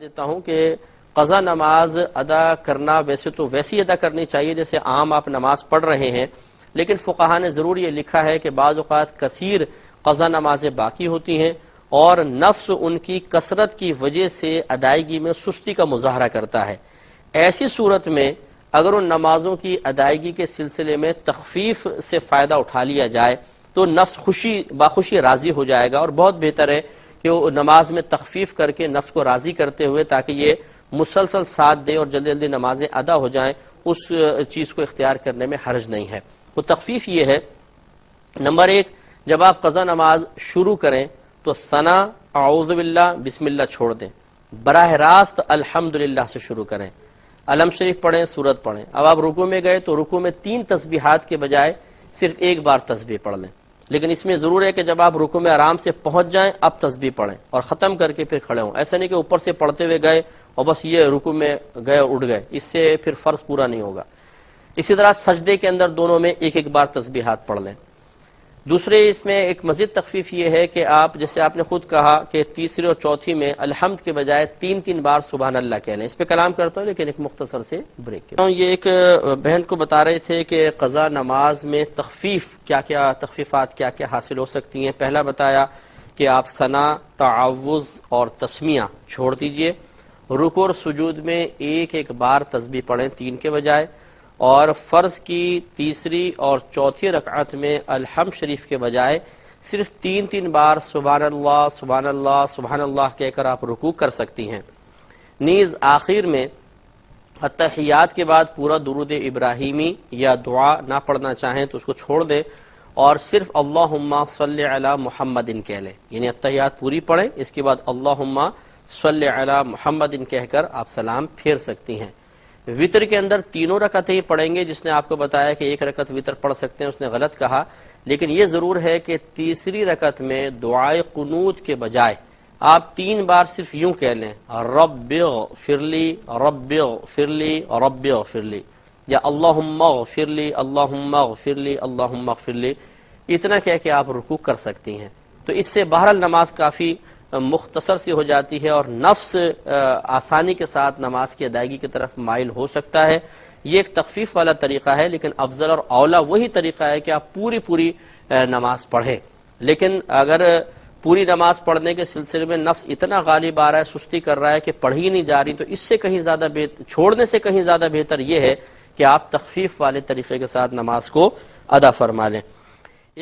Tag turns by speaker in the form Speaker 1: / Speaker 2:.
Speaker 1: دیتا ہوں کہ قضا نماز ادا کرنا ویسے تو ویسی ادا کرنی چاہیے جیسے عام آپ نماز پڑھ رہے ہیں، لیکن فقہا نے ضرور یہ لکھا ہے کہ بعض اوقات کثیر قضا نمازیں باقی ہوتی ہیں اور نفس ان کی کثرت کی وجہ سے ادائیگی میں سستی کا مظاہرہ کرتا ہے۔ ایسی صورت میں اگر ان نمازوں کی ادائیگی کے سلسلے میں تخفیف سے فائدہ اٹھا لیا جائے تو نفس باخوشی راضی ہو جائے گا، اور بہت بہتر ہے کہ وہ نماز میں تخفیف کر کے نفس کو راضی کرتے ہوئے تاکہ یہ مسلسل ساتھ دے اور جلدی جلدی نمازیں ادا ہو جائیں، اس چیز کو اختیار کرنے میں حرج نہیں ہے۔ تو تخفیف یہ ہے، نمبر ایک، جب آپ قضا نماز شروع کریں تو ثنا اعوذ باللہ بسم اللہ چھوڑ دیں، براہ راست الحمدللہ سے شروع کریں، علم شریف پڑھیں، سورت پڑھیں۔ اب آپ رکوع میں گئے تو رکوع میں 3 تسبیحات کے بجائے صرف ایک بار تسبیح پڑھ لیں، لیکن اس میں ضرور ہے کہ جب آپ رکوع میں آرام سے پہنچ جائیں اب تسبیح پڑھیں اور ختم کر کے پھر کھڑے ہوں۔ ایسا نہیں کہ اوپر سے پڑھتے ہوئے گئے اور بس یہ رکوع میں گئے اور اٹھ گئے، اس سے پھر فرض پورا نہیں ہوگا۔ اسی طرح سجدے کے اندر دونوں میں ایک ایک بار تسبیحات پڑھ لیں۔ دوسرے اس میں ایک مزید تخفیف یہ ہے کہ آپ جیسے آپ نے خود کہا کہ تیسری اور چوتھی میں الحمد کے بجائے 3 بار سبحان اللہ کہہ لیں۔ اس پہ کلام کرتا ہوں لیکن ایک مختصر سے بریک کے یہ ایک بہن کو بتا رہے تھے کہ قضا نماز میں تخفیف تخفیفات کیا کیا حاصل ہو سکتی ہیں۔ پہلا بتایا کہ آپ ثنا، تعوذ اور تسمیہ چھوڑ دیجئے، رکوع اور سجود میں ایک ایک بار تسبیح پڑھیں 3 کے بجائے، اور فرض کی تیسری اور چوتھی رکعت میں الحمد شریف کے بجائے صرف 3 بار سبحان اللہ سبحان اللہ سبحان اللہ کہہ کر آپ رکوع کر سکتی ہیں۔ نیز آخر میں اتحیات کے بعد پورا درود ابراہیمی یا دعا نہ پڑھنا چاہیں تو اس کو چھوڑ دیں اور صرف اللہم صلی علی محمد کہہ لیں، یعنی اتحیات پوری پڑھیں، اس کے بعد اللہم صلی علی محمد کہہ کر آپ سلام پھیر سکتی ہیں۔ وطر کے اندر 3 رکعتیں ہی پڑھیں گے، جس نے آپ کو بتایا کہ 1 رکعت وطر پڑھ سکتے ہیں اس نے غلط کہا، لیکن یہ ضرور ہے کہ تیسری رکعت میں دعائے قنوت کے بجائے آپ 3 بار صرف یوں کہہ لیں رب اغفر لی رب اغفر لی رب اغفر لی، یا اللہم اغفر لی اللہم اغفر لی اللہم اغفر لی، اتنا کہہ کے آپ رکوع کر سکتی ہیں۔ تو اس سے بہرحال نماز کافی مختصر سی ہو جاتی ہے اور نفس آسانی کے ساتھ نماز کی ادائیگی کی طرف مائل ہو سکتا ہے۔ یہ ایک تخفیف والا طریقہ ہے، لیکن افضل اور اولا وہی طریقہ ہے کہ آپ پوری نماز پڑھیں۔ لیکن اگر پوری نماز پڑھنے کے سلسلے میں نفس اتنا غالب آ رہا ہے، سستی کر رہا ہے کہ پڑھ ہی نہیں جا رہی، تو اس سے کہیں زیادہ چھوڑنے سے کہیں زیادہ بہتر یہ ہے کہ آپ تخفیف والے طریقے کے ساتھ نماز کو ادا فرما لیں۔